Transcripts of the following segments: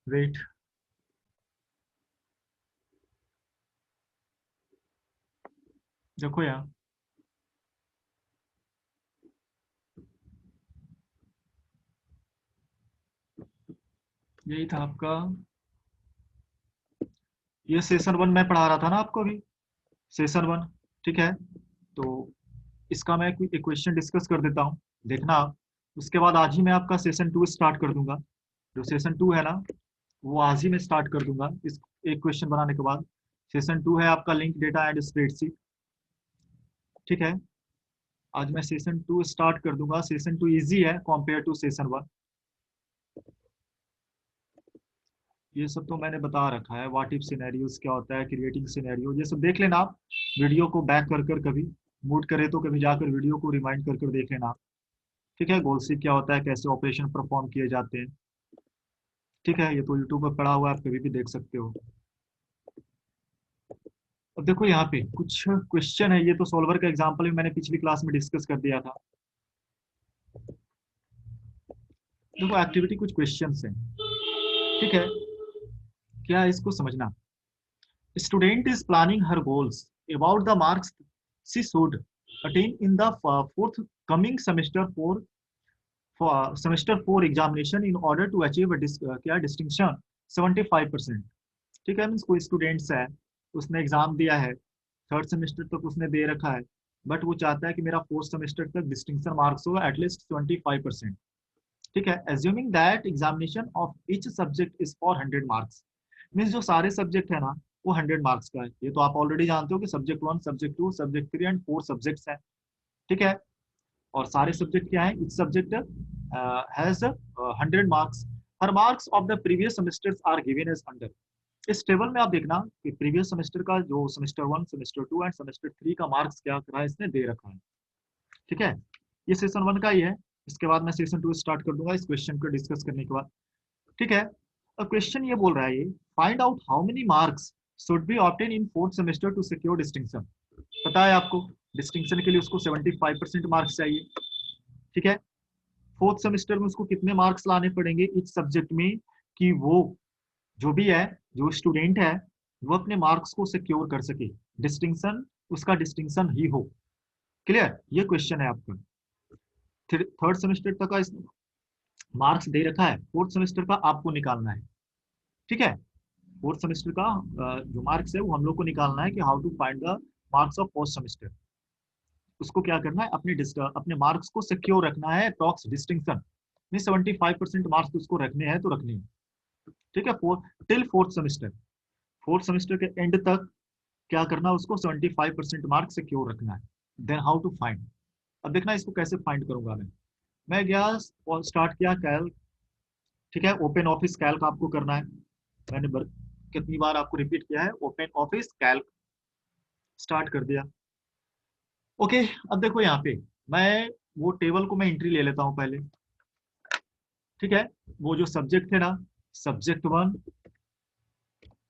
Wait, देखो यार, यही था आपका, ये सेशन वन मैं पढ़ा रहा था ना आपको अभी, सेशन वन। ठीक है, तो इसका मैं एक क्वेश्चन डिस्कस कर देता हूँ, देखना आप। उसके बाद आज ही मैं आपका सेशन टू स्टार्ट कर दूंगा। जो सेशन टू है ना, वो आज ही मैं स्टार्ट कर दूंगा इस एक क्वेश्चन बनाने के बाद। सेशन टू है आपका लिंक डेटा एंड स्प्रेडशीट। ठीक है, आज मैं सेशन टू स्टार्ट कर दूंगा। सेशन टू इजी है कंपेयर टू सेशन वन। ये सब तो मैंने बता रखा है, व्हाट इफ सिनेरियोज क्या होता है, क्रिएटिंग सिनेरियो, ये सब देख लेना आप। वीडियो को बैक कर कर कभी मूड करे तो कभी जाकर वीडियो को रिमाइंड कर कर देख लेना आप। ठीक है, गोलसी क्या होता है, कैसे ऑपरेशन परफॉर्म किए जाते हैं। ठीक है, ये तो यूट्यूब पर पड़ा हुआ है, आप कभी भी देख सकते हो। अब देखो यहाँ पे कुछ क्वेश्चन है, ये तो सॉल्वर का एग्जांपल भी मैंने पिछली क्लास में डिस्कस कर दिया था। देखो एक्टिविटी कुछ क्वेश्चंस हैं। ठीक है, क्या है इसको समझना। Student is planning her goals about the marks she should attain in the fourth coming semester for examination in order to achieve a क्या distinction 75%। ठीक है, मीन्स कोई स्टूडेंट्स है, उसने एग्जाम दिया है, थर्ड सेमेस्टर तक उसने दे रखा है, बट वो चाहता है कि मेरा फोर्थ सेमेस्टर तक डिस्टिंक्शन मार्क्स हो एटलीस्ट 25%। ठीक है, assuming that examination of each subject is for 100 marks. Means जो सारे सब्जेक्ट है ना, वो 100 मार्क्स का है। ये तो आप ऑलरेडी जानते हो कि subject one, subject two, subject three and four subjects हैं। ठीक है, और सारे सब्जेक्ट क्या है, ईच सब्जेक्ट हैज 100 मार्क्स। हर marks of the previous semesters are given as under. इस टेबल में आप देखना कि प्रीवियस सेमेस्टर का जो semester one, semester two and semester three का मार्क्स क्या करा है, इसने दे रखा है। ठीक है, ये सेशन वन का ही है। इसके बाद मैं सेशन टू स्टार्ट कर दूंगा इस क्वेश्चन को डिस्कस करने के बाद। ठीक है, अब क्वेश्चन ये बोल रहा है, ये find out how many marks should be obtain in fourth semester two secure distinction. पता है आपको, डिस्टिंक्शन के लिए उसको 75% मार्क्स चाहिए। ठीक है, फोर्थ सेमेस्टर में उसको कितने मार्क्स लाने पड़ेंगे इस सब्जेक्ट में, कि वो जो भी है, जो स्टूडेंट है, वो अपने मार्क्स को सिक्योर कर सके, डिस्टिंक्शन उसका डिस्टिंक्शन ही हो। क्लियर, ये क्वेश्चन है आपका। थर्ड सेमेस्टर तक का मार्क्स दे रखा है, फोर्थ सेमेस्टर का आपको निकालना है। ठीक है, फोर्थ सेमेस्टर का जो मार्क्स है वो हम लोग को निकालना है, कि how to find the marks of fourth semester. उसको क्या करना है, अपने मार्क्स को सिक्योर रखना है, अप्रॉक्स डिस्टिंक्शन में 75% मार्क्स उसको रखने हैं तो रखने हैं। ठीक है, till fourth semester, fourth semester के एंड तक क्या करना है, उसको 75% मार्क सिक्योर रखना है। Then how to find. अब देखना इसको कैसे फाइंड करूंगा मैं गया और स्टार्ट किया कैल्क। ठीक है, ओपन ऑफिस कैल्क आपको करना है। मैंने कितनी बार आपको रिपीट किया है, ओपन ऑफिस कैल्क स्टार्ट कर दिया। ओके, अब देखो यहाँ पे मैं वो टेबल को मैं एंट्री ले लेता हूँ पहले। ठीक है, वो जो सब्जेक्ट है ना, सब्जेक्ट वन,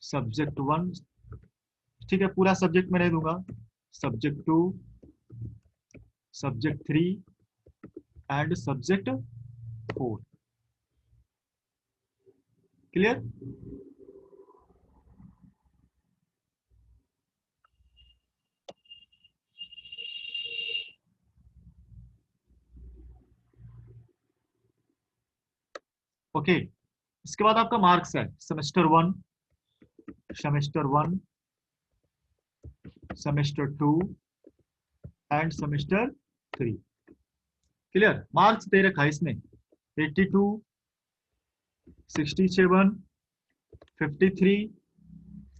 सब्जेक्ट वन। ठीक है, पूरा सब्जेक्ट मैं नहीं दूंगा, subject two, subject three and subject four. Clear. Okay, इसके बाद आपका मार्क्स है semester one, semester one, semester two and semester three. Clear, marks दे रखा है इसमें 82, 67, 53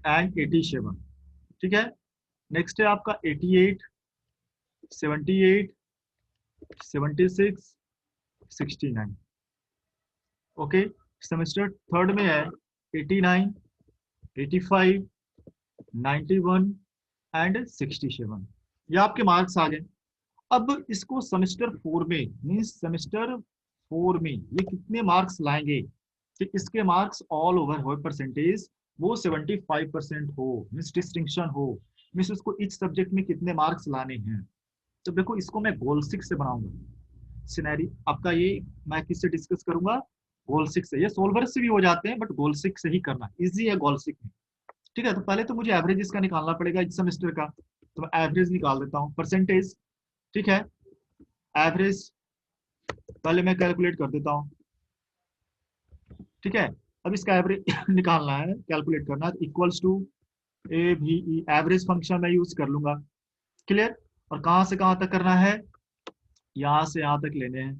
एंड 87। ठीक है, नेक्स्ट है आपका 88, 78, 76, 69। ओके, सेमेस्टर थर्ड में है 89, 85, 91 एंड 67। ये आपके मार्क्स आ गए। अब इसको सेमेस्टर फोर में, मीन्स सेमेस्टर फोर में ये कितने मार्क्स लाएंगे, कि इसके मार्क्स ऑल ओवर हो, परसेंटेज वो 75% हो, मीन्स डिस्टिंक्शन हो, मीन्स उसको इस सब्जेक्ट में कितने मार्क्स लाने हैं। तो देखो इसको मैं गोल 6 से बनाऊंगा। सिनेरी आपका ये मैं किससे डिस्कस करूंगा, गोल सिक से, ये सोल्वर से भी हो जाते हैं बट गोल सिक से ही करना, इजी है गोल सिक में। ठीक है, तो पहले तो मुझे एवरेज इसका निकालना पड़ेगा इस सेमेस्टर का, तो मैं एवरेज निकाल देता हूँ, परसेंटेज। ठीक है, एवरेज पहले मैं कैलकुलेट कर देता हूँ। ठीक है, अब इसका एवरेज निकालना है, कैलकुलेट करना है, इक्वल्स टू ए भी ई, एवरेज फंक्शन मैं यूज कर लूंगा। क्लियर, और कहां से कहां तक करना है, यहां से यहां तक लेने हैं।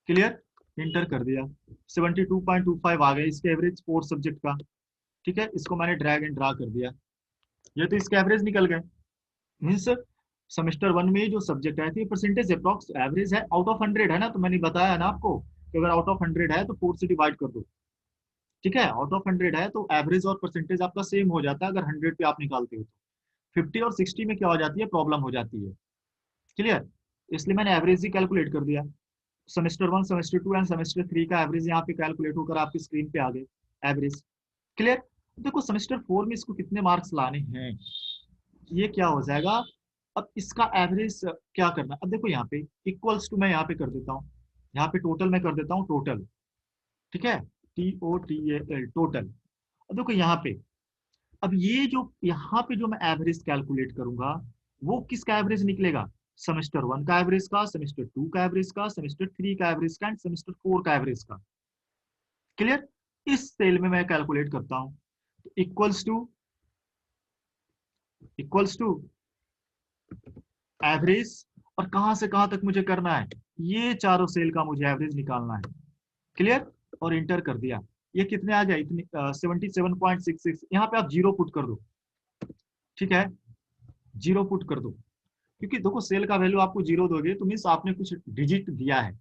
क्लियर, इंटर कर दिया, 72.25 आ गए इसके एवरेज फोर सब्जेक्ट का। ठीक है, इसको मैंने ड्रैग एंड ड्रा कर दिया, ये तो इसके एवरेज निकल गए। मीन्स सेमेस्टर वन में जो सब्जेक्ट आए थे परसेंटेज अप्रॉक्स एवरेज है, आउट ऑफ 100 है ना, तो मैंने बताया ना आपको कि अगर आउट ऑफ 100 है तो 4 से डिवाइड कर दो। ठीक है, आउट ऑफ 100 है तो एवरेज और परसेंटेज आपका सेम हो जाता है अगर 100 पे आप निकालते हो तो। 50 और 60 में क्या हो जाती है, प्रॉब्लम हो जाती है। क्लियर, इसलिए मैंने एवरेज ही कैलकुलेट कर दिया। Semester one, semester two and semester three का एवरेज यहाँ पे कैलकुलेट होकर आपकी स्क्रीन पे आ गए एवरेज। क्लियर, देखो सेमेस्टर फोर में इसको कितने मार्क्स लाने हैं, ये क्या हो जाएगा, अब इसका एवरेज क्या करना है। अब देखो यहाँ पे इक्वल्स टू मैं यहाँ पे कर देता हूँ, यहाँ पे टोटल मैं कर देता हूँ टोटल। ठीक है, TOTAL टोटल। अब देखो यहाँ पे, अब ये जो यहाँ पे जो मैं एवरेज कैलकुलेट करूंगा वो किसका एवरेज निकलेगा, सेमेस्टर वन का एवरेज का, सेमेस्टर टू का एवरेज का, सेमेस्टर थ्री का एवरेज का एंड सेमेस्टर फोर का एवरेज का। क्लियर, इस सेल में मैं कैलकुलेट करता हूं, इक्वल्स टू एवरेज, और कहां से कहां तक मुझे करना है, ये चारों सेल का मुझे एवरेज निकालना है। क्लियर, और इंटर कर दिया, ये कितने आ गया, इतनी 77.66, यहाँ पे आप जीरो पुट कर दो। ठीक है, जीरो पुट कर दो, क्योंकि देखो सेल का वैल्यू आपको जीरो दोगे तो मीन्स आपने कुछ डिजिट दिया है,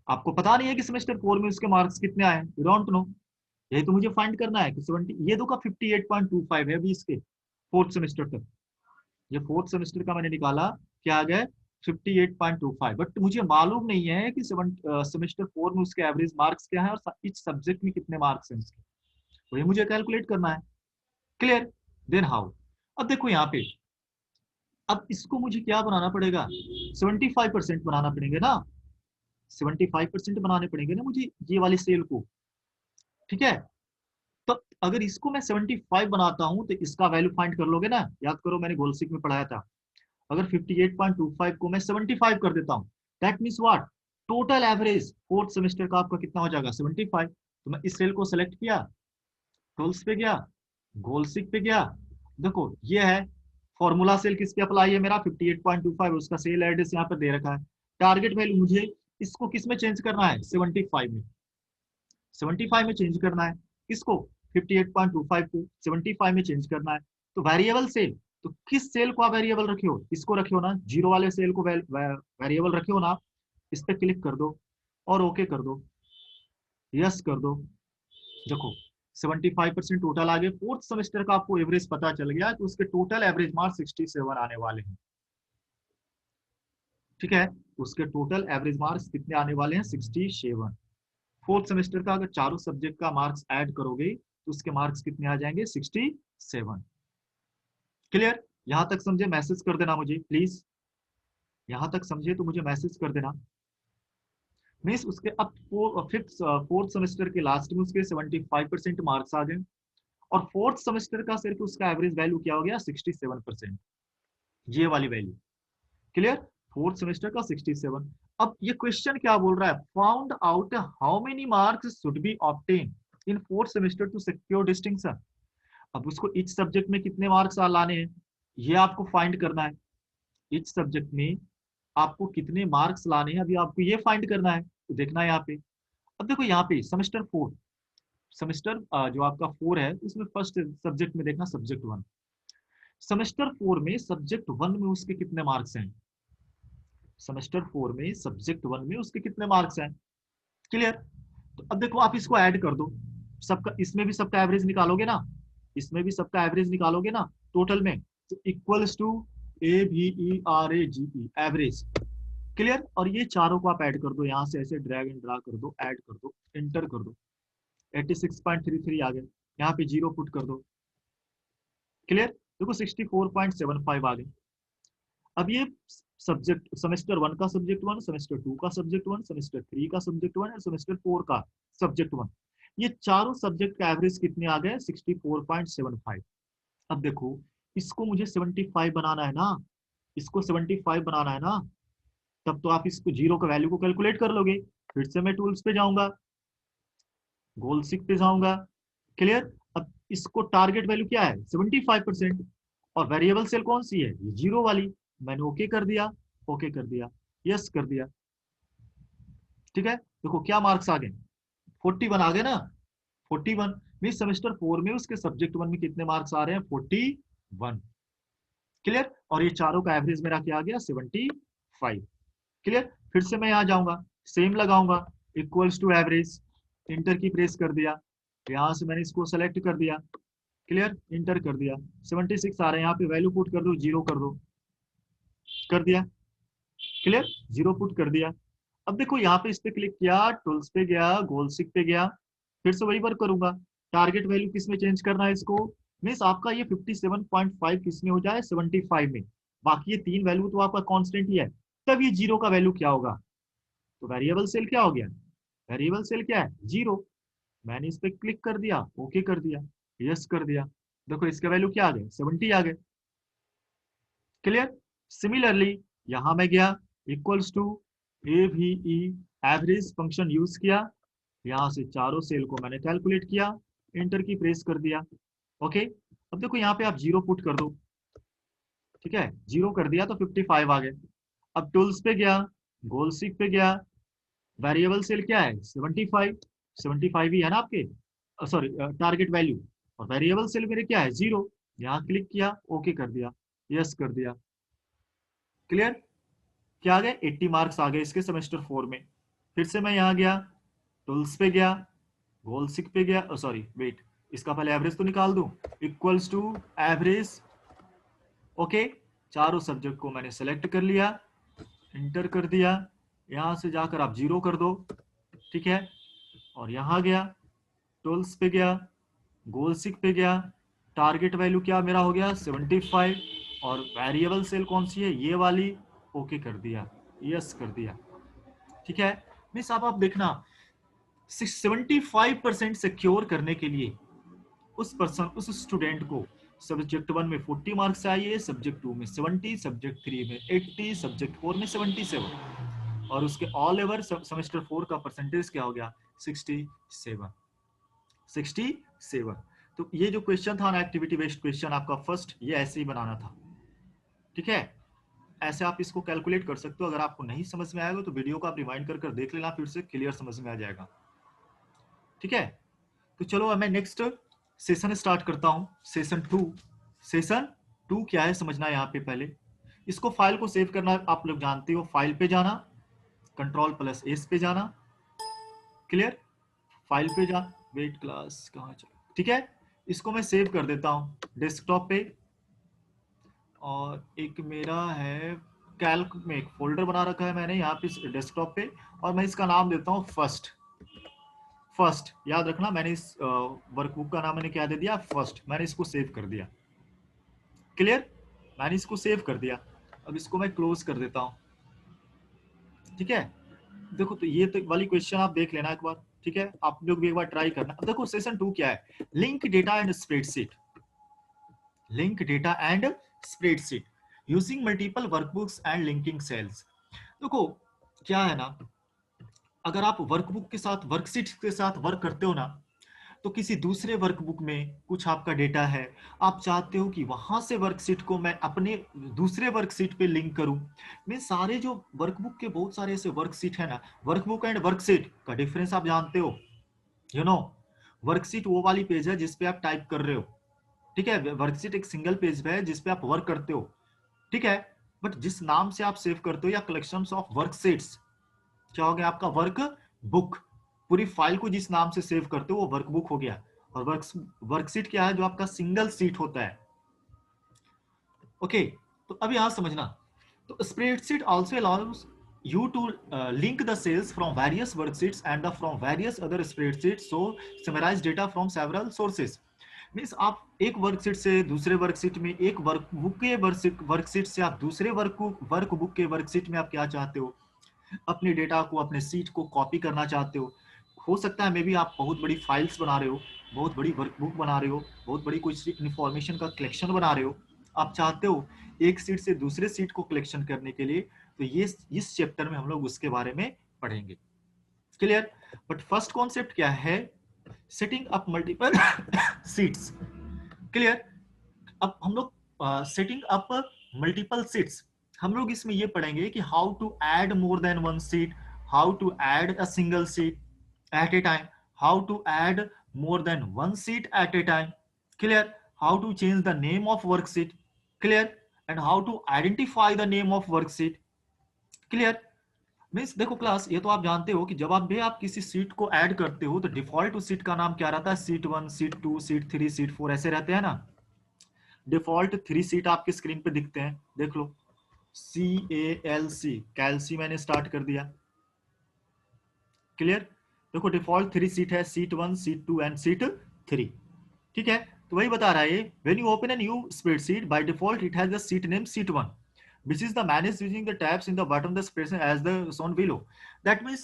आपको पता नहीं है कि सेमेस्टर फोर में उसके मार्क्स कितने आए, यू डोंट नो। यही तो मुझे फाइंड करना है कि 70, ये दो का 58.25 है अभी इसके फोर्थ सेमेस्टर तक, ये फोर्थ सेमेस्टर का मैंने निकाला, क्या आ गया 58.25, बट मुझे मालूम नहीं है कि सेमेस्टर फोर में उसके एवरेज मार्क्स क्या है और इस सब्जेक्ट में कितने मार्क्स हैं उसके, तो ये मुझे कैलकुलेट करना है। क्लियर, देन हाउ, अब देखो यहाँ पे, अब इसको मुझे क्या बनाना पड़ेगा, 75% बनाना पड़ेंगे ना, 75% बनाने पड़ेंगे ना मुझे ये वाली सेल को। ठीक है, तो अगर इसको मैं 75 बनाता हूं तो इसका वैल्यू फाइंड कर लोगे ना, याद करो मैंने गोलसिक में पढ़ाया था, अगर 58.25 को मैं 75 कर देता हूं, that means what, total average fourth semester का आपका कितना हो जाएगा 75। तो मैं इस सेल को सेलेक्ट किया, टूल्स पे गया, गोलसिक पे गया, देखो ये है फॉर्मूला, सेल किस पे अप्लाई है मेरा 58.25, उसका सेल एड्रेस यहाँ पर दे रखा है। टारगेट वैल्यू मुझे इसको किस में चेंज करना है, 75 में, 75 में चेंज करना है, किसको 58.25 को 75 में चेंज करना है। तो वेरिएबल सेल, तो किस सेल को आप वेरिएबल रखे हो, इसको रखे हो ना, जीरो वाले सेल को वेरिएबल रखे हो ना आप, इस पे क्लिक कर दो और ओके कर दो, यस कर दो। देखो 75% टोटल आ गए, फोर्थ सेमेस्टर का आपको एवरेज पता चल गया, तो उसके टोटल एवरेज मार्क्स 67 आने वाले हैं। ठीक है, उसके टोटल एवरेज मार्क्स कितने आने वाले हैं, 67। फोर्थ सेमेस्टर का अगर चारों सब्जेक्ट का मार्क्स ऐड करोगे तो उसके मार्क्स कितने आ जाएंगे, 67। क्लियर, यहां तक समझे, मैसेज कर देना मुझे प्लीज, यहां तक समझे तो मुझे मैसेज कर देना। मीन्स उसके अब फिफ्थ फोर्थ सेमेस्टर के लास्ट में उसके 75% मार्क्स आ गए, और फोर्थ सेमेस्टर का सिर्फ उसका एवरेज वैल्यू क्या हो गया, 67%, ये वाली वैल्यू। क्लियर, फोर्थ सेमेस्टर का 67। अब ये क्वेश्चन क्या बोल रहा है, found out how many marks should be obtain in fourth semester two secure distinction. अब उसको इच सब्जेक्ट में कितने मार्क्स लाने हैं, ये आपको फाइंड करना है, इच सब्जेक्ट में आपको कितने मार्क्स लाने हैं, अभी आपको ये फाइंड करना है, तो देखना है यहाँ पे। अब देखो यहाँ पे सेमेस्टर फोर, सेमेस्टर जो आपका फोर है उसमें फर्स्ट सब्जेक्ट में देखना सब्जेक्ट वन, सेमेस्टर फोर में सब्जेक्ट वन में उसके कितने मार्क्स हैं, सेमेस्टर फोर में सब्जेक्ट वन में उसके कितने मार्क्स हैं। क्लियर, तो अब देखो आप इसको ऐड कर दो, सबका इसमें भी सबका एवरेज निकालोगे ना, इसमें भी सबका एवरेज निकालोगे ना टोटल में, तो equals to AVERAGE average. Clear, और ये चारों को आप ऐड कर दो, यहाँ से ऐसे ड्रैग एंड ड्रा कर दो, ऐड कर दो, एंटर कर दो, 86.33 आ गए, यहाँ पे जीरो पुट कर दो। क्लियर, देखो 64.75 आ गए। अब ये सब्जेक्ट सेमेस्टर 1 का सब्जेक्ट 1, सेमेस्टर 2 का सब्जेक्ट 1, सेमेस्टर 3 का सब्जेक्ट 1 और सेमेस्टर 4 का सब्जेक्ट 1, ये चारों सब्जेक्ट का एवरेज कितने आ गए? 64.75। अब देखो, इसको मुझे 75 बनाना है ना, इसको 75 बनाना है ना, तब तो आप इसको जीरो का वैल्यू को कैलकुलेट कर लोगे। फिर से मैं टूल्स पे जाऊंगा, गोल सिक पे जाऊंगा। क्लियर? अब इसको टारगेट वैल्यू क्या है? 75%। और वेरिएबल सेल कौन सी है? ये जीरो वाली। मैंने ओके कर दिया, ओके कर दिया, यस कर दिया। ठीक है, देखो क्या मार्क्स आ गए, 41 आ गए ना। 41 मीन सेमेस्टर 4 में उसके सब्जेक्ट 1 में कितने मार्क्स आ रहे हैं? 41। क्लियर? और ये चारों का एवरेज मेरा क्या आ गया? 75। क्लियर? फिर से मैं यहाँ जाऊंगा, सेम लगाऊंगा, इक्वल्स टू एवरेज, इंटर की प्रेस कर दिया, यहां से मैंने इसको सेलेक्ट कर दिया। क्लियर? इंटर कर दिया, 76 आ रहे हैं, यहाँ पे वैल्यू पुट कर दो, जीरो कर दो, कर दिया। क्लियर? जीरो पुट कर दिया। अब देखो यहाँ पे इस पे क्लिक किया, टूल्स पे गया, गोल सिक पे गया, फिर से वही वर्क करूंगा। टारगेट वैल्यू किस में चेंज करना है इसको? मीन्स आपका ये 57.5 किस में हो जाए? 75 में। बाकी ये तीन वैल्यू तो आपका कांस्टेंट ही है। तब ये जीरो का वैल्यू क्या होगा? तो वेरिएबल सेल क्या हो गया? वेरिएबल सेल क्या है? जीरो। मैंने इस पे क्लिक कर दिया, ओके कर दिया, यस कर दिया। देखो इसका वैल्यू क्या आ गए? 70 आ गए। क्लियर? सिमिलरली यहां मैं गया, equals to AVE average function use किया, यहां से चारों सेल को मैंने कैलकुलेट किया, इंटर की प्रेस कर दिया। ओके, अब देखो यहाँ पे आप जीरो पुट कर दो। ठीक है, जीरो कर दिया तो 55 आ गए। अब टूल्स पे गया, गोल सीक पे गया, वेरिएबल सेल क्या है? 75। 75 ही है ना आपके, सॉरी टारगेट वैल्यू। और वेरिएबल सेल मेरे क्या है? जीरो। यहाँ क्लिक किया, ओके कर दिया, यस कर दिया। क्लियर? क्या आ गए? 80 मार्क्स आ गए इसके सेमेस्टर 4 में। फिर से मैं यहाँ गया, टूल्स पे गया, गोल सिक पे गया, सॉरी वेट, इसका पहले एवरेज तो निकाल दूं, इक्वल्स टू एवरेज। ओके, चारों सब्जेक्ट को मैंने सेलेक्ट कर लिया, इंटर कर दिया, यहां से जाकर आप जीरो कर दो। ठीक है, और यहां गया, टूल्स पे गया, गोल सिक पे गया, टारगेट वैल्यू क्या मेरा हो गया? 75। और वेरिएबल सेल कौन सी है? ये वाली। ओके कर दिया, यस कर दिया। ठीक है, मिस आप देखना, 75% सिक्योर करने के लिए उस पर्सन, उस स्टूडेंट को सब्जेक्ट 1 में 40 मार्क्स चाहिए, सब्जेक्ट 2 में 70, सब्जेक्ट 3 में 80, सब्जेक्ट 4 में 77, और उसके ऑल ओवर सेमेस्टर 4 का परसेंटेज क्या हो गया? 67। 67। तो ये जो क्वेश्चन था ना, एक्टिविटी बेस्ड क्वेश्चन आपका फर्स्ट, ये ऐसे ही बनाना था। ठीक है, ऐसे आप इसको कैलकुलेट कर सकते हो। अगर आपको नहीं समझ में आएगा तो वीडियो को आप रिवाइंड कर देख लेना, फिर से क्लियर समझ में आ जाएगा। ठीक है, तो चलो अब मैं नेक्स्ट सेशन स्टार्ट करता हूं, सेशन 2। सेशन 2 क्या है समझना यहाँ पे पहले। इसको फाइल को सेव करना आप लोग जानते हो, फाइल पे जाना, Ctrl+S पे जाना। क्लियर? फाइल पे जा, वेट क्लास कहाँ चला? ठीक है, इसको मैं सेव कर देता हूँ डेस्कटॉप पे। और एक मेरा है कैल्क में एक फोल्डर बना रखा है मैंने यहाँ पे डेस्कटॉप पे, और मैं इसका नाम देता हूँ फर्स्ट। फर्स्ट याद रखना, मैंने इस वर्कबुक का नाम मैंने क्या दे दिया? फर्स्ट। मैंने इसको सेव कर दिया। क्लियर? मैंने इसको सेव कर दिया। अब इसको मैं क्लोज कर देता हूं। ठीक है, देखो तो ये तो वाली क्वेश्चन आप देख लेना एक बार। ठीक है, आप लोग भी एक बार ट्राई करना। अब देखो सेशन 2 क्या है, link data and spreadsheet. Link data and spreadsheet using multiple workbooks and linking cells. देखो क्या है ना, अगर आप वर्कबुक के साथ, वर्कशीट के साथ वर्क करते हो ना, तो किसी दूसरे वर्कबुक में कुछ आपका डेटा है, आप चाहते हो कि वहां से वर्कशीट को मैं अपने दूसरे वर्कशीट पे लिंक करूं। मैं सारे जो वर्कबुक के बहुत सारे ऐसे वर्कशीट है ना, वर्कबुक एंड वर्कशीट का डिफरेंस आप जानते हो, यू नो। वर्कशीट वो वाली पेज है जिसपे आप टाइप कर रहे हो। ठीक है, वर्कशीट एक सिंगल पेज है जिसपे आप वर्क करते हो। ठीक है, बट जिस नाम से आप सेव करते हो या कलेक्शन ऑफ वर्कशीट्स, क्या हो गया आपका? Work book. पूरी फाइल को जिस नाम से सेव करते हो वो वर्कबुक हो गया। और वर्कशीट क्या है? जो आपका सिंगल सीट होता है। ओके, तो अब यहां समझना, तो spreadsheet also allows you to link the cells from various worksheets and from various other spreadsheets, so summarize data from several sources. Means आप एक वर्कशीट से दूसरे वर्कशीट में, एक वर्कबुक के वर्कशीट से आप दूसरे वर्कबुक के वर्कशीट में आप क्या चाहते हो, अपने डेटा को, अपने सीट को कॉपी करना चाहते हो सकता है मे बी आप बहुत बड़ी फाइल्स बना रहे हो, बहुत बड़ी वर्कबुक बना रहे हो, बहुत बड़ी कोई इन्फॉर्मेशन का कलेक्शन बना रहे हो, आप चाहते हो एक सीट से दूसरे सीट को कलेक्शन करने के लिए, तो ये इस चैप्टर में हम लोग उसके बारे में पढ़ेंगे। क्लियर? बट फर्स्ट कॉन्सेप्ट क्या है, setting up multiple seats. Clear? अब हम लोग सेटिंग अप मल्टीपल सीट्स, हम लोग इसमें ये पढ़ेंगे कि how to add more than one sheet, how to add a single sheet at a time, how to add more than one seat at a time, clear, how to change the name of worksheet, clear, and how to identify the name of worksheet, clear। Means देखो class, ये तो आप जानते हो कि जब आप किसी सीट को ऐड करते हो तो डिफॉल्ट उस सीट का नाम क्या रहता है, सीट 1, सीट 2, सीट 3, सीट 4 ऐसे रहते हैं ना। डिफॉल्ट 3 सीट आपके स्क्रीन पे दिखते हैं, देख लो, CALC, कैलसी मैंने स्टार्ट कर दिया। क्लियर? देखो डिफॉल्ट 3 सीट है, सीट 1, सीट 2 एंड सीट 3। ठीक है, तो वही बता रहा है, when you open a new spreadsheet by default it has the seat name seat 1 which is the managed using the tabs in the bottom of the spreadsheet as the shown below। that means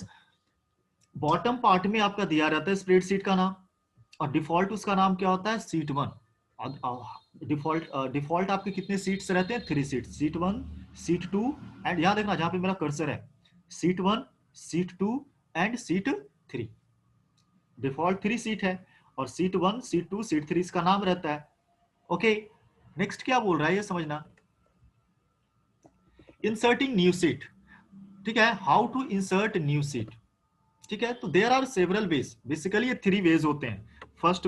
bottom part में आपका दिया रहता है spreadsheet का नाम, और default उसका नाम क्या होता है, सीट 1। डिफॉल्ट आपके कितने सीट्स रहते हैं, 3 सीट, सीट 1, सीट 2 एंड यहां देखना जहां पे मेरा कर्सर है, seat 1, seat 2 and seat 3। Default 3 seat है और सीट 1, सीट 2, सीट 3 इसका नाम रहता है। ओके, नेक्स्ट क्या बोल रहा है ये समझना, इंसर्टिंग न्यू सीट। ठीक है, how to insert new sheet. ठीक है, तो there are several ways, basically ये 3 वेज होते हैं। फर्स्ट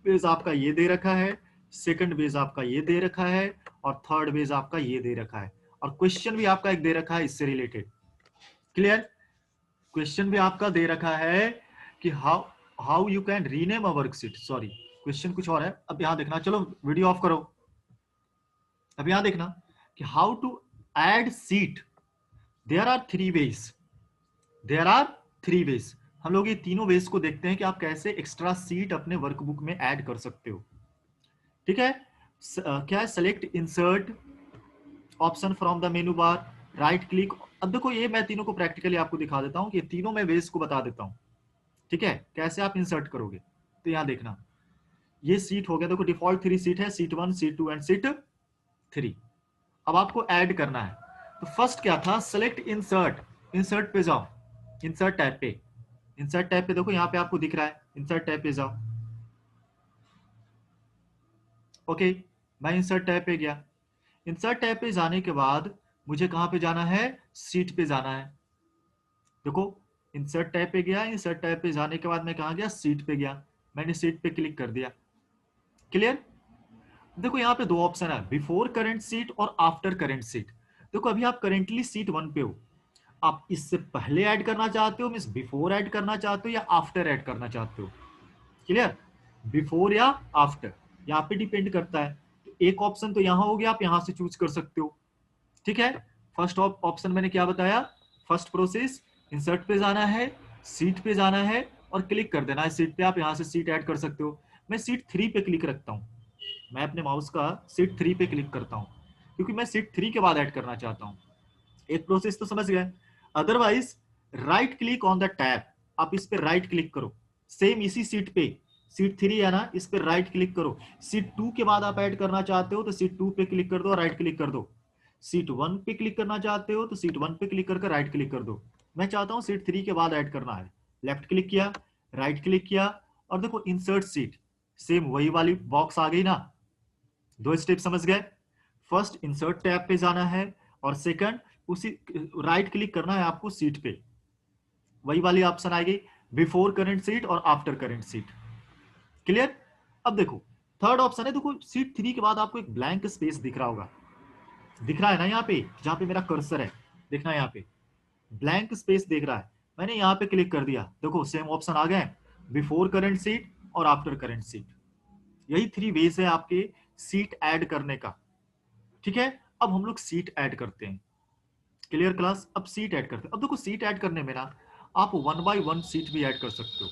वेज आपका ये दे रखा है, सेकंड वेज आपका ये दे रखा है, और थर्ड वेज आपका ये दे रखा है, और क्वेश्चन भी आपका एक दे रखा है इससे रिलेटेड। क्लियर? क्वेश्चन भी आपका दे रखा है कि how you can rename a worksheet. Sorry, question कुछ और है। अब यहां देखना, चलो वीडियो ऑफ करो। अब यहां देखना कि how to add sheet, there are 3 ways, there are 3 ways. हम लोग ये तीनों वेज को देखते हैं कि आप कैसे एक्स्ट्रा सीट अपने वर्कबुक में ऐड कर सकते हो। ठीक है, क्या है, select insert option from the menu bar, right click. अब देखो ये मैं तीनों को प्रैक्टिकली आपको दिखा देता हूं कि ये तीनों मैं वेज को बता देता हूं। ठीक है, कैसे आप इंसर्ट करोगे, तो यहां देखना, ये सीट हो गया, देखो डिफॉल्ट 3 सीट है, सीट 1, सीट 2 एंड सीट 3। अब आपको ऐड करना है, तो फर्स्ट क्या था, सेलेक्ट इंसर्ट। इंसर्ट पे जाओ, इंसर्ट टैब पे, इंसर्ट टैब पे देखो यहाँ पे आपको दिख रहा है, इंसर्ट टैब पे जाओ। ओके, मैं इंसर्ट टैब पे गया। इंसर्ट टैब पे जाने के बाद मुझे कहां पे जाना है, सीट पे जाना है। देखो इंसर्ट टैब पे गया, इंसर्ट टैब पे जाने के बाद मैं कहां गया, सीट पे गया, मैंने सीट पे क्लिक कर दिया। क्लियर? देखो यहाँ पे 2 ऑप्शन है, बिफोर करंट सीट और आफ्टर करंट सीट। देखो अभी आप करेंटली सीट 1 पे हो, आप इससे पहले ऐड करना चाहते हो, मींस बिफोर ऐड करना चाहते हो या आफ्टर ऐड करना चाहते हो। क्लियर? बिफोर या आफ्टर, यहाँ पे डिपेंड करता है। तो एक ऑप्शन तो यहाँ हो गया, आप यहाँ से चूज कर सकते हो। ठीक है, फर्स्ट ऑप्शन मैंने क्या बताया, फर्स्ट प्रोसेस, इंसर्ट पे जाना है, सीट पे जाना है और क्लिक कर देना है सीट पे। आप यहाँ से सीट ऐड कर सकते हो। मैं सीट 3 पे क्लिक रखता हूँ, मैं अपने माउस का सीट 3 पे क्लिक करता हूँ, क्योंकि मैं सीट 3 के बाद ऐड करना चाहता हूँ। एक प्रोसेस तो समझ गए। Otherwise right click on the tab, आप इस पे राइट क्लिक करो, सेम इसी सीट पे, सीट 3 है ना, इस पे राइट क्लिक करो। सीट 2 के बाद आप ऐड करना चाहते हो तो सीट 2 पे क्लिक कर दो, राइट क्लिक कर दो। सीट 1 पे क्लिक करना चाहते हो तो सीट 1 पे क्लिक करके राइट क्लिक कर दो। मैं चाहता हूं सीट 3 के बाद ऐड करना है, लेफ्ट क्लिक किया, राइट क्लिक किया, और देखो इंसर्ट सीट, सेम वही वाली बॉक्स आ गई ना। 2 स्टेप समझ गए, फर्स्ट इंसर्ट टैब पे जाना है और सेकंड उसी राइट क्लिक करना है आपको सीट पे, वही वाली ऑप्शन आएगी, बिफोर करंट सीट और आफ्टर करंट सीट। क्लियर? अब देखो थर्ड ऑप्शन है, देखो सीट 3 के बाद आपको एक ब्लैंक स्पेस दिख रहा होगा, दिख रहा है ना, यहाँ पे जहां पे मेरा कर्सर है, देखना यहाँ पे ब्लैंक स्पेस देख रहा है, मैंने यहाँ पे क्लिक कर दिया, देखो सेम ऑप्शन आ गए, बिफोर करंट सीट और आफ्टर करंट सीट। यही 3 वेज है आपके सीट ऐड करने का। ठीक है, अब हम लोग सीट ऐड करते हैं। Clear class? अब सीट ऐड करते हैं। अब देखो सीट ऐड करने में ना आप 1 बाय 1 सीट भी ऐड कर सकते हो।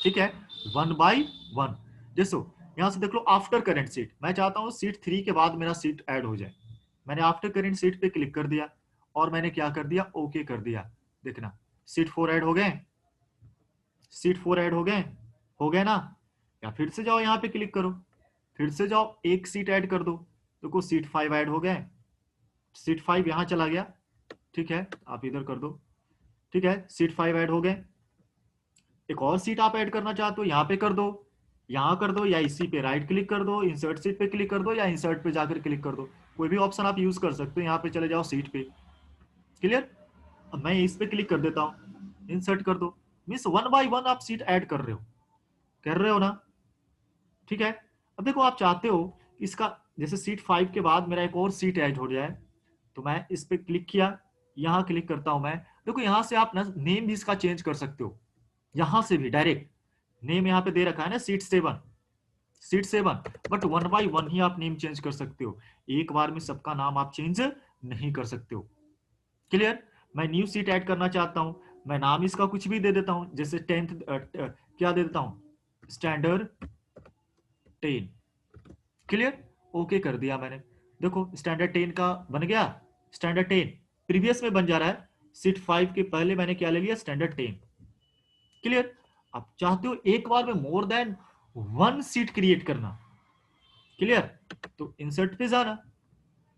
ठीक है, 1 बाय 1, जैसो यहाँ से देख लो आफ्टर करंट सीट, मैं चाहता हूँ सीट 3 के बाद मेरा सीट ऐड हो जाए। मैंने आफ्टर करंट सीट पे क्लिक कर दिया और मैंने क्या कर दिया, ओके कर दिया। देखना सीट 4 ऐड हो गए, सीट 4 ऐड हो गए ना। या फिर से जाओ यहाँ पे क्लिक करो, फिर से जाओ एक सीट ऐड कर दो, देखो सीट 5 ऐड हो गए, सीट 5 यहाँ चला गया। ठीक है, आप इधर कर दो। ठीक है, सीट 5 ऐड हो गए। एक और सीट आप ऐड करना चाहते हो, यहाँ पे कर दो, यहाँ कर दो, या इसी पे राइट क्लिक कर दो, इंसर्ट सीट पे क्लिक कर दो, या इंसर्ट पे जाकर क्लिक कर दो। कोई भी ऑप्शन आप यूज कर सकते हो। यहाँ पे चले जाओ सीट पे, क्लियर। अब मैं इस पे क्लिक कर देता हूँ, इंसर्ट कर दो। मीन्स वन बाय वन आप सीट ऐड कर रहे हो, कर रहे हो ना। ठीक है, अब देखो आप चाहते हो इसका, जैसे सीट 5 के बाद मेरा एक और सीट ऐड हो जाए, तो मैं इस पे क्लिक किया, यहाँ क्लिक करता हूं मैं। देखो यहाँ से आप ना नेम भी इसका चेंज कर सकते हो, यहाँ से भी डायरेक्ट। नेम यहाँ पे दे रखा है ना seat 7, seat 7, but one by one ही आप नेम चेंज कर सकते हो, एक बार में सबका नाम आप चेंज नहीं कर सकते हो। क्लियर। मैं न्यू सीट ऐड करना चाहता हूं, मैं नाम इसका कुछ भी दे देता हूं, जैसे 10th क्या दे देता हूं, स्टैंडर्ड 10। क्लियर, ओके कर दिया मैंने। देखो स्टैंडर्ड 10 का बन गया, स्टैंडर्ड 10 प्रीवियस में बन जा रहा है, सीट 5 के पहले मैंने क्या ले लिया, स्टैंडर्ड 10। क्लियर। आप चाहते हो एक बार में मोर देन वन सीट क्रिएट करना, क्लियर, तो इंसर्ट पे जाना,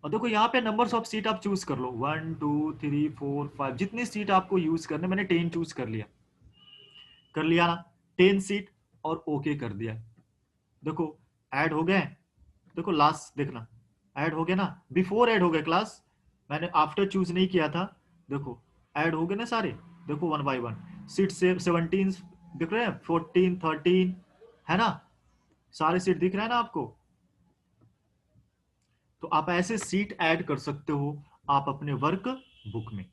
और देखो यहाँ पे नंबर्स ऑफ सीट आप चूज कर लो, 1 2 3 4 5, जितनी सीट आपको यूज करने, मैंने 10 चूज कर लिया ना, 10 सीट, और ओके कर दिया। देखो ऐड हो गए, देखो लास्ट देखना ऐड हो गया ना, बिफोर ऐड हो गया क्लास, मैंने आफ्टर चूज नहीं किया था। देखो ऐड हो गए ना सारे, देखो वन बाय वन। सीट से 17 दिख रहे हैं, 14 13, है ना, सारे सीट दिख रहे हैं ना आपको। तो आप ऐसे सीट ऐड कर सकते हो आप अपने वर्क बुक में।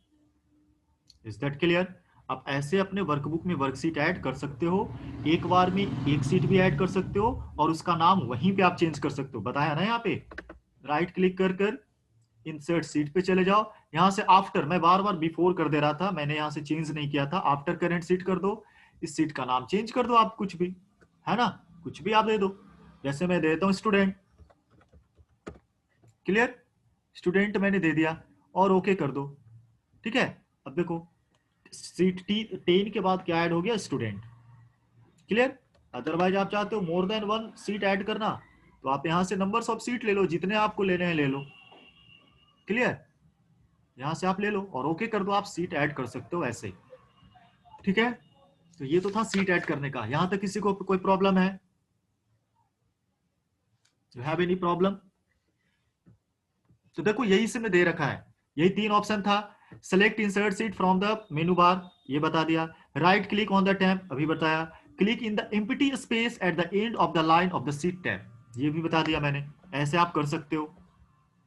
Is that clear. आप ऐसे अपने वर्कबुक में वर्कशीट ऐड कर सकते हो, एक बार में एक सीट भी ऐड कर सकते हो, और उसका नाम वहीं पे आप चेंज कर सकते हो, बताया ना। यहाँ पे राइट क्लिक कर इंसर्ट सीट पे चले जाओ, यहां से आफ्टर, मैं बार बार बिफोर कर दे रहा था, मैंने यहां से चेंज नहीं किया था, आफ्टर करंट सीट कर दो। इस सीट का नाम चेंज कर दो आप, कुछ भी, है ना, कुछ भी आप दे दो, जैसे मैं देता हूं स्टूडेंट। क्लियर, स्टूडेंट मैंने दे दिया, और ओके कर दो। ठीक है, अब देखो सीट 10 के बाद क्या ऐड हो गया, स्टूडेंट। क्लियर। अदरवाइज आप चाहते हो मोर देन वन सीट ऐड करना, तो आप यहां से नंबर्स ऑफ सीट ले लो, जितने आपको लेने हैं ले लो। क्लियर, यहां से आप ले लो और ओके कर दो, आप सीट ऐड कर सकते हो ऐसे। ठीक है, तो ये तो था सीट ऐड करने का। यहां तक किसी को कोई प्रॉब्लम है, यू हैव एनी प्रॉब्लम? तो देखो यही से में दे रखा है, यही 3 ऑप्शन था। Select insert seat from the मेनू बार, ये बता दिया। Right click on the tab, अभी बताया। Click in the empty space at the end of the line of the seat tab, ये भी बता दिया मैंने, ऐसे आप कर सकते हो।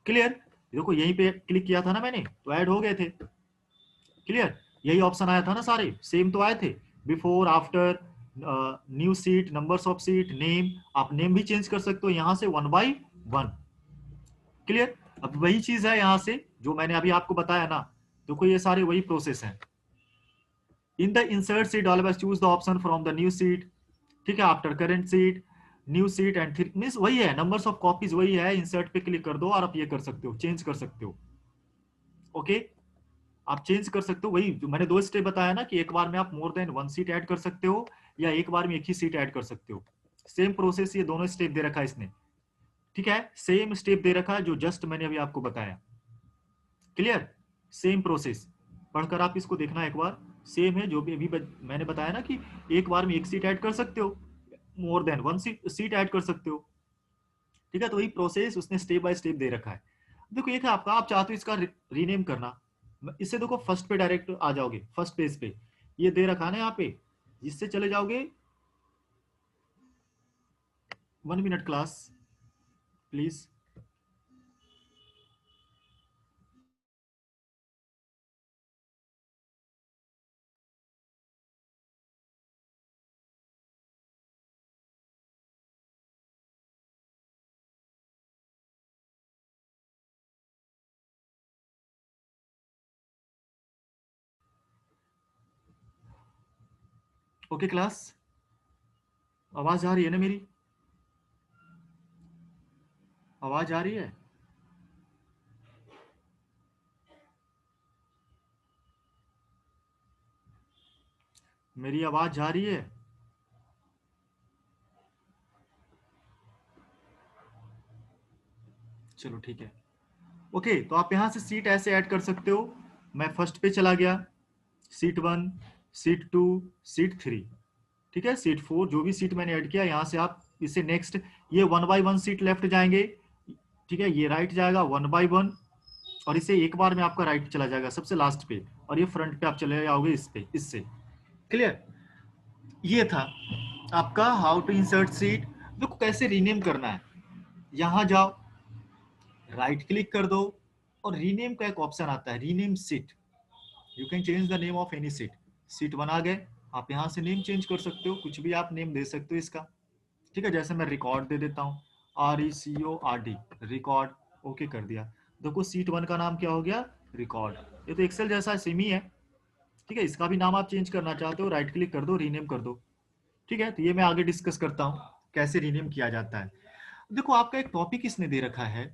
क्लियर, देखो यहीं पे क्लिक किया था ना मैंने, तो ऐड हो गए थे। क्लियर, यही ऑप्शन आया था ना, सारे सेम तो आए थे, before after, new seat, numbers of seat, name, आप नेम भी चेंज कर सकते हो यहाँ से वन बाई वन। क्लियर, अब वही चीज है यहाँ से जो मैंने अभी आपको बताया ना, देखो ये सारे वही प्रोसेस हैं। In the insert seat always choose the option from the new sheet, ठीक है, after current seat, new seat and फिर मीन्स वही है, नंबर्स ऑफ कॉपीज वही है, इंसर्ट पे क्लिक कर दो और आप ये कर सकते हो, चेंज कर सकते हो। ओके, आप चेंज कर सकते हो, वही जो मैंने 2 स्टेप बताया ना, कि एक बार में आप मोर देन वन सीट ऐड कर सकते हो, या एक बार में एक ही सीट ऐड कर सकते हो। सेम प्रोसेस, ये दोनों स्टेप दे रखा है इसने। ठीक है, सेम स्टेप दे रखा है जो जस्ट मैंने अभी आपको बताया। क्लियर, सेम प्रोसेस, पढ़कर आप इसको देखना एक बार, सेम है जो भी अभी मैंने बताया ना, कि एक बार में एक सीट ऐड कर सकते हो, मोर देन वन सीट ऐड कर सकते हो। ठीक है, तो वही प्रोसेस उसने स्टेप बाय स्टेप दे रखा है। देखो एक है आपका, आप चाहते हो इसका रीनेम करना, इससे देखो फर्स्ट पे डायरेक्ट आ जाओगे, फर्स्ट पेज पे ये दे रखा है ना यहाँ पे, इससे चले जाओगे। 1 minute class please. Okay class, आवाज आ रही है ना मेरी? आवाज आ रही है? मेरी आवाज जा रही है? चलो ठीक है। ओके, तो आप यहाँ से सीट ऐसे ऐड कर सकते हो। मैं फर्स्ट पे चला गया, सीट 1, सीट 2, सीट 3, ठीक है, सीट 4, जो भी सीट मैंने ऐड किया यहाँ से आप इसे नेक्स्ट, ये 1 बाय 1 सीट लेफ्ट जाएंगे, ठीक है, ये राइट जाएगा 1 बाय 1, और इसे एक बार में आपका राइट चला जाएगा सबसे लास्ट पे, और ये फ्रंट पे आप चले जाओगे इस पे, इससे। क्लियर? ये था आपका हाउ टू इंसर्ट सीट। देखो कैसे रीनेम करना है, यहाँ जाओ, राइट क्लिक कर दो, और रीनेम का एक ऑप्शन आता है, rename seat. You can change the name of any seat. Seat बना गए, आप यहाँ से नेम चेंज कर सकते हो, कुछ भी आप नेम दे सकते हो इसका, ठीक है। जैसे मैं रिकॉर्ड दे देता हूँ, RECORD, रिकॉर्ड, ओके कर दिया। देखो सीट 1 का नाम क्या हो गया, रिकॉर्ड। ये तो एक्सेल जैसा सेम ही है, ठीक है। इसका भी नाम आप चेंज करना चाहते हो, राइट क्लिक कर दो, रीनेम कर दो, ठीक है। तो ये मैं आगे डिस्कस करता हूँ कैसे रीनेम किया जाता है। देखो आपका एक टॉपिक इसने दे रखा है,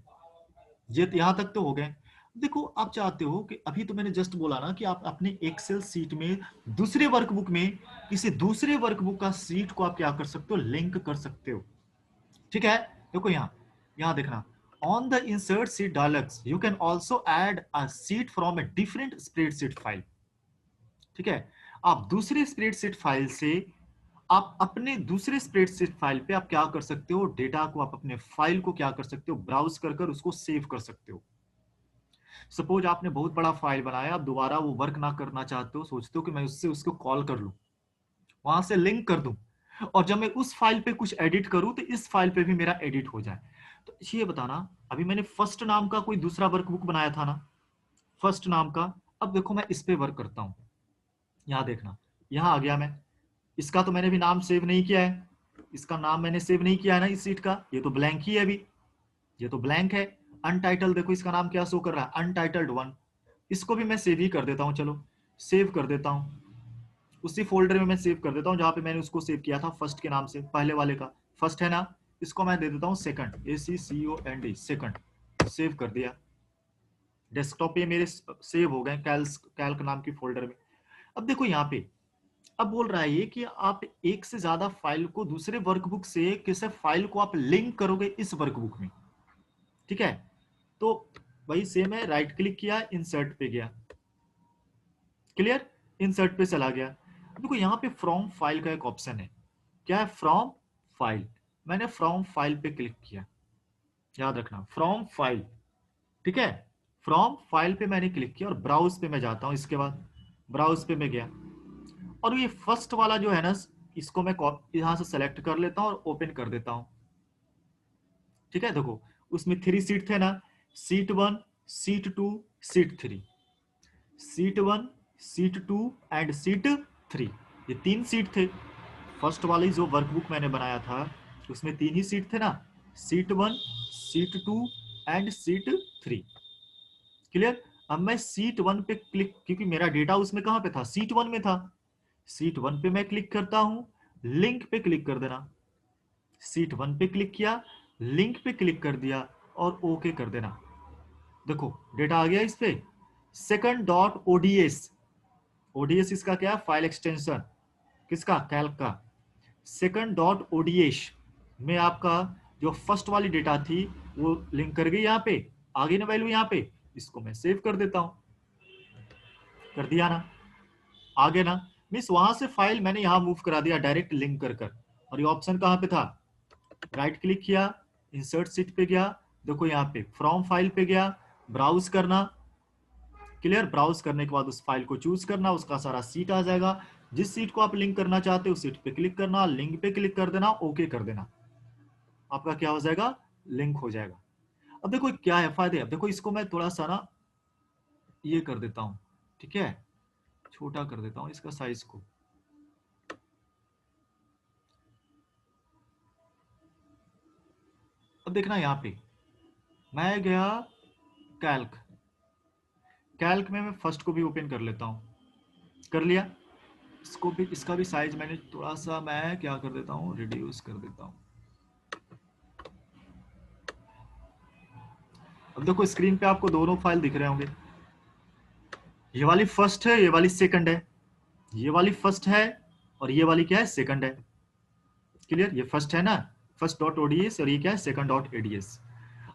ये यहाँ तक तो हो गए। देखो आप चाहते हो कि अभी तो मैंने जस्ट बोला ना कि आप अपने एक्सेल सीट में दूसरे वर्कबुक में किसी दूसरे वर्कबुक का सीट को आप क्या कर सकते हो, लिंक कर सकते हो, ठीक है। देखो यहाँ, यहाँ देखना, on the insert seat dialogues you can also add a seat from a different spreadsheet file, ठीक है। आप दूसरे स्प्रेडशीट फाइल से आप अपने दूसरे स्प्रेडशीट फाइल पे आप क्या कर सकते हो, डेटा को आप अपने फाइल को क्या कर सकते हो, ब्राउज कर कर उसको सेव कर सकते हो। सपोज आपने बहुत बड़ा फाइल बनाया, आप दोबारा वो वर्क ना करना चाहते हो, सोचते हो कि मैं उससे उसको कॉल कर लूं, वहां से लिंक कर दूं, और जब मैं उस फाइल पे कुछ एडिट करूं तो इस फाइल पे भी मेरा एडिट हो जाए। तो ये बताना, अभी मैंने फर्स्ट नाम का कोई दूसरा वर्कबुक बनाया था ना, फर्स्ट नाम का, अब देखो मैं इस पे वर्क करता हूं, यहाँ देखना, यहाँ आ गया मैं, इसका तो मैंने भी नाम सेव नहीं किया है, इसका नाम मैंने सेव नहीं किया है ना इस सीट का, ये तो ब्लैंक ही है अभी, ये तो ब्लैंक है। अनटाइटल्ड, देखो इसका नाम क्या शो कर रहा है, अनटाइटल्ड 1, इसको भी मैं सेव ही कर देता हूँ, चलो सेव कर देता हूँ, उसी फोल्डर में मैं सेव कर देता हूँ जहां पे मैंने उसको सेव किया था फर्स्ट के नाम से, पहले वाले का फर्स्ट है ना, इसको मैं दे देता हूँ सेकंड, ACCOND, सेकंड, सेव कर दिया, डेस्कटॉप पे मेरे सेव हो गए कैल्क नाम की फोल्डर में। अब देखो यहाँ पे, अब बोल रहा है ये कि आप एक से ज्यादा फाइल को दूसरे वर्कबुक से किसी फाइल को आप लिंक करोगे इस वर्कबुक में, ठीक है। तो वही सेम है, राइट क्लिक किया, इंसर्ट पे गया, क्लियर, इंसर्ट पे चला गया। देखो यहाँ पे फ्रॉम फाइल का एक ऑप्शन है, क्या है, फ्रॉम फाइल, मैंने फ्रॉम फाइल पे क्लिक किया, याद रखना फ्रॉम फाइल, ठीक है, फ्रॉम फाइल पे मैंने क्लिक किया और ब्राउज पे मैं जाता हूं, इसके बाद ब्राउज पे मैं गया, और ये फर्स्ट वाला जो है ना, इसको मैं यहां से सेलेक्ट कर लेता हूं और ओपन कर देता हूं, ठीक है। देखो उसमें 3 सीट थे ना, seat 1, seat 2, seat 3, seat 1, seat 2 and seat 3, ये 3 सीट थे। फर्स्ट वाली जो वर्कबुक मैंने बनाया था उसमें 3 ही सीट थे ना, seat 1, seat 2 and seat 3, clear. अब मैं सीट 1 पे क्लिक, क्योंकि मेरा डेटा उसमें कहां पे था, सीट 1 में था, सीट 1 पे मैं क्लिक करता हूं, लिंक पे क्लिक कर देना, सीट 1 पे क्लिक किया, लिंक पे क्लिक कर दिया, और ओके कर देना। देखो डेटा आ गया इस पे, सेकंड डॉट ओडीएस, ओडीएस इसका क्या है, फाइल एक्सटेंशन, किसका, कैल्क का। सेकंड डॉट ओडीएस में आपका जो फर्स्ट वाली डेटा थी वो लिंक कर गई, यहाँ पे आ गई ना वैल्यू, यहाँ पे इसको मैं सेव कर देता हूं, कर दिया ना, आगे ना, मीन्स वहां से फाइल मैंने यहां मूव करा दिया डायरेक्ट लिंक कर कर। और ये ऑप्शन कहां पे था, राइट क्लिक किया, इंसर्ट सीट पे गया, देखो यहाँ पे फ्रॉम फाइल पे गया, ब्राउज करना, क्लियर, ब्राउज करने के बाद उस फाइल को चूज करना, उसका सारा सीट आ जाएगा, जिस सीट को आप लिंक करना चाहते हो उस सीट पे क्लिक करना, लिंक पे क्लिक कर देना, ओके कर देना, आपका क्या हो जाएगा, लिंक हो जाएगा। अब देखो क्या है फायदे, अब देखो इसको मैं थोड़ा सा ना ये कर देता हूं, ठीक है, छोटा कर देता हूं इसका साइज को। अब देखना यहाँ पे मैं गया कैल्क, कैल्क में मैं फर्स्ट को भी ओपन कर लेता हूं, कर लिया, इसको भी, इसका भी साइज मैंने थोड़ा सा मैं क्या कर देता हूँ, रिड्यूस कर देता हूँ, अब देखो स्क्रीन पे आपको दोनों फाइल दिख रहे होंगे, ये वाली फर्स्ट है, ये वाली सेकंड है, ये वाली फर्स्ट है और ये वाली क्या है, सेकंड है। क्लियर, ये फर्स्ट है ना, फर्स्ट डॉट ओडीएस, और ये क्या है, सेकंड डॉट एडीएस।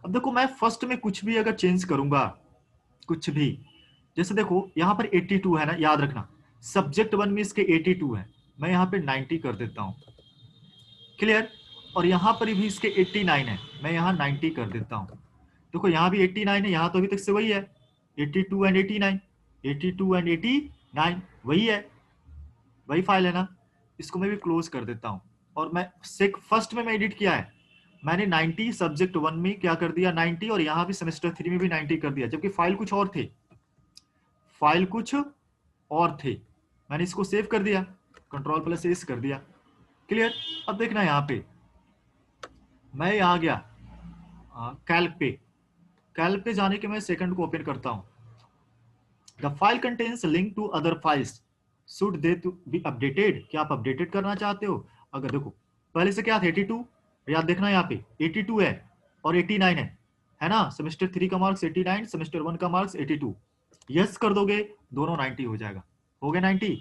अब देखो मैं फर्स्ट में कुछ भी अगर चेंज करूंगा, कुछ भी, जैसे देखो यहाँ पर 82 है ना, याद रखना सब्जेक्ट वन में इसके 82 है, मैं यहाँ पे 90 कर देता हूँ। क्लियर, और यहाँ पर भी इसके 89 है, मैं यहाँ 90 कर देता हूँ। देखो यहाँ भी 89 है, यहाँ तो अभी तक से वही है, 82 एंड 89, 82 एंड 89 वही है, वही फाइल है ना। इसको मैं भी क्लोज कर देता हूँ। और मैं फर्स्ट में मैं एडिट किया है, मैंने 90 सब्जेक्ट वन में क्या कर दिया 90, और यहाँ भी सेमेस्टर 3 में भी 90 कर दिया, जबकि फाइल कुछ और थे, फाइल कुछ और थे। मैंने इसको सेव कर दिया, कंट्रोल प्लस एस कर दिया। क्लियर, अब देखना यहाँ पे मैं यहाँ गया कैल्क पे, कैल्क पे जाने के मैं सेकंड को ओपन करता हूँ। The file contains link to other files, should they to be updated, क्या आप अपडेटेड करना चाहते हो? अगर देखो पहले से क्या था 82, याद देखना यहाँ पे 82 है और 89 है ना, सेमेस्टर 3 का मार्क्स 89, सेमेस्टर 1 का मार्क्स 82, यस कर दोगे दोनों 90 हो जाएगा, हो गया 90,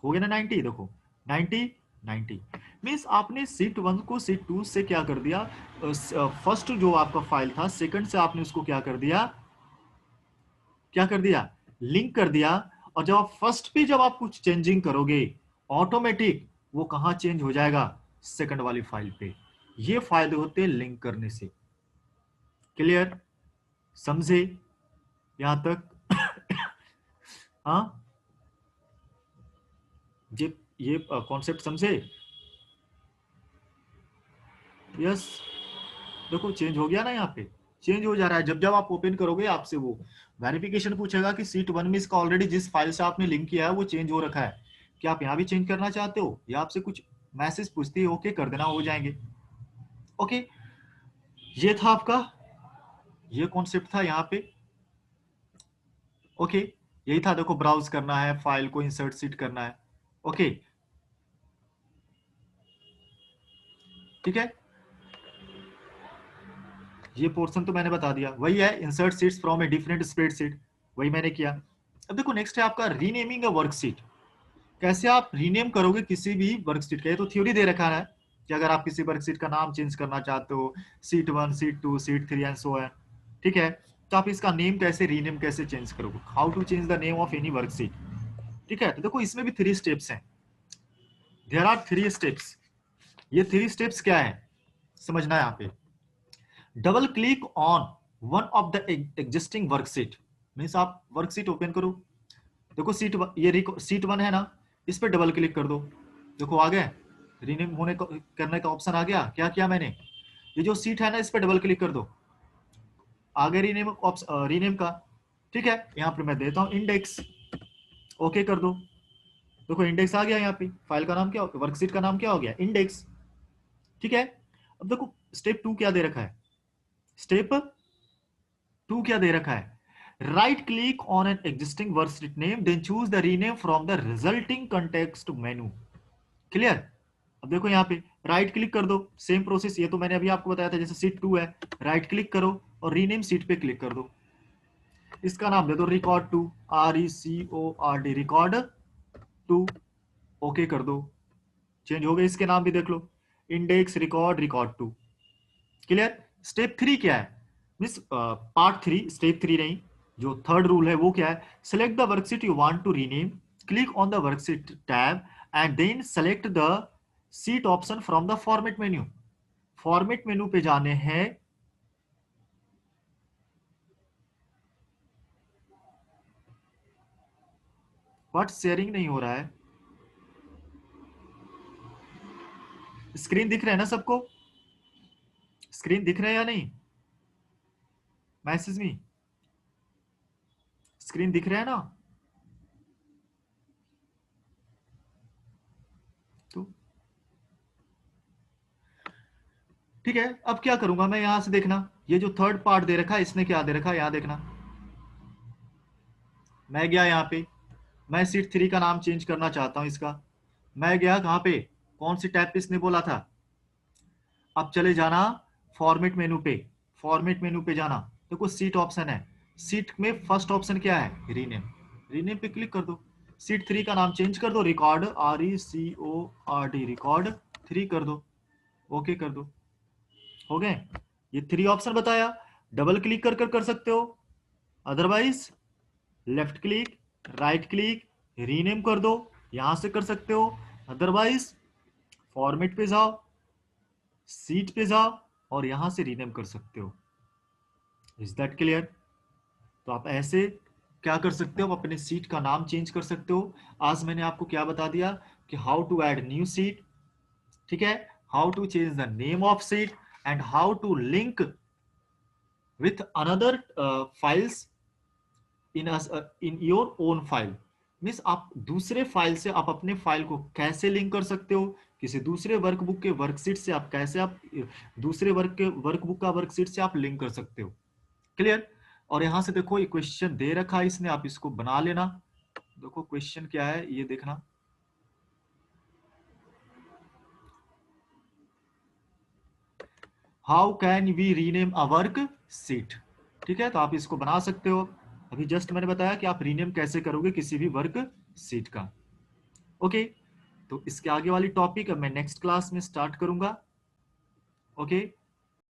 हो गया ना 90, देखो 90 90 मीन्स आपने सीट 1 को सीट 2 से क्या कर दिया, फर्स्ट जो आपका फाइल था सेकंड से आपने उसको क्या कर दिया, क्या कर दिया, लिंक कर दिया। और जब आप फर्स्ट पे जब आप कुछ चेंजिंग करोगे, ऑटोमेटिक वो कहां चेंज हो जाएगा, सेकंड वाली फाइल पे। ये फायदे होते हैं लिंक करने से। क्लियर, समझे यहां तक? हाँ, ये कॉन्सेप्ट समझे? यस, देखो चेंज हो गया ना, यहाँ पे चेंज हो जा रहा है। जब जब आप ओपन करोगे आपसे वो वेरिफिकेशन पूछेगा कि सीट 1 में इसका ऑलरेडी जिस फाइल से आपने लिंक किया है वो चेंज हो रखा है, क्या आप यहाँ भी चेंज करना चाहते हो, या आपसे कुछ मैसेज पूछती है, ओके कर देना, हो जाएंगे। ओके, ये था आपका, ये कॉन्सेप्ट था यहाँ पे। ओके, यही था, देखो ब्राउज करना है, फाइल को इंसर्ट सीट करना है। ओके, ठीक है, ये पोर्शन तो मैंने बता दिया, वही है insert seats from a different spreadsheet, वही मैंने किया। अब देखो नेक्स्ट है आपका रीनेमिंग अ वर्कशीट। कैसे आप रीनेम करोगे किसी भी वर्कशीट का, ये तो थ्योरी दे रखा है कि अगर आप किसी वर्कशीट का नाम चेंज करना चाहते हो, seat 1 seat 2 seat 3 and so है, ठीक है, तो आप इसका नेम कैसे रीनेम कैसे चेंज करोगे, how to change the name of any worksheet. ठीक है, तो देखो इसमें भी 3 स्टेप्स हैं, देयर आर 3 स्टेप्स। ये 3 स्टेप्स क्या है समझना है यहाँ पे। Double click on one of the existing worksheet, means आप वर्कशीट ओपन करो, देखो ये सीट 1 है ना, इस पर डबल क्लिक कर दो, देखो आ गए, रीनेम होने को करने का ऑप्शन आ गया। क्या किया मैंने, ये जो सीट है ना इस पर डबल क्लिक कर दो, आगे रीनेम रीनेम का। ठीक है, यहाँ पर मैं देता हूँ इंडेक्स, ओके कर दो, देखो इंडेक्स आ गया, यहाँ पे फाइल का नाम क्या हो गया, वर्कशीट का नाम क्या हो गया, इंडेक्स। ठीक है, अब देखो स्टेप 2 क्या दे रखा है, स्टेप 2 क्या दे रखा है, right click on an existing worksheet name then choose the rename from the resulting context menu. Clear, अब देखो यहाँ पे राइट क्लिक कर दो, सेम प्रोसेस, ये तो मैंने अभी आपको बताया था, जैसे सीट 2 है, राइट क्लिक करो और रीनेम सीट पे क्लिक कर दो, इसका नाम दे दो रिकॉर्ड 2, RECORD, रिकॉर्ड 2, ओके कर दो, चेंज हो गए, इसके नाम भी देख लो, index record record 2। Clear, step 3 क्या है, मीन्स पार्ट 3, स्टेप 3 नहीं, जो थर्ड रूल है वो क्या है, select the worksheet you want to rename, click on the worksheet tab and then select the sheet option from the format menu. Format menu पे जाने हैं, बट शेयरिंग नहीं हो रहा है, स्क्रीन दिख रहा है ना सबको, स्क्रीन दिख रहा है या नहीं, मैसेज में स्क्रीन दिख रहा है ना, तो ठीक है। अब क्या करूंगा मैं, यहां से देखना, ये जो थर्ड पार्ट दे रखा है इसने क्या दे रखा है, यहां देखना, मैं गया यहाँ पे, मैं सीट 3 का नाम चेंज करना चाहता हूं इसका, मैं गया कहां पे, कौन सी टैब पे इसने बोला था, अब चले जाना फॉर्मेट मेनू पे, फॉर्मेट मेनू पे जाना, देखो सीट ऑप्शन है, सीट में फर्स्ट ऑप्शन क्या है, रीनेम, रीनेम पे क्लिक कर दो। सीट 3 का नाम चेंज कर दो, रिकॉर्ड RECORD, रिकॉर्ड 3 कर दो, ओके कर दो, हो गए। ये 3 ऑप्शन बताया, डबल क्लिक कर सकते हो, otherwise left click, right click, rename कर दो, यहां से कर सकते हो, अदरवाइज फॉर्मेट पे जाओ, सीट पे जाओ और यहां से रीनेम कर सकते हो। Is that clear? तो आप ऐसे क्या कर सकते हो, अपने सीट का नाम चेंज कर सकते हो। आज मैंने आपको क्या बता दिया कि how to add new sheet, ठीक है, how to change the name of sheet and how to link with another files in your own file. Means आप दूसरे फाइल से आप अपने फाइल को कैसे लिंक कर सकते हो, किसी दूसरे वर्कबुक के वर्कशीट से आप कैसे आप दूसरे वर्कबुक का वर्कशीट से आप लिंक कर सकते हो। क्लियर? और यहां से देखो ये क्वेश्चन दे रखा है इसने, आप इसको बना लेना। देखो क्वेश्चन क्या है ये देखना, how can we rename a worksheet. ठीक है, तो आप इसको बना सकते हो। अभी जस्ट मैंने बताया कि आप रीनेम कैसे करोगे किसी भी वर्क सीट का। ओके, तो इसके आगे वाली टॉपिक अब मैं नेक्स्ट क्लास में स्टार्ट करूंगा। ओके।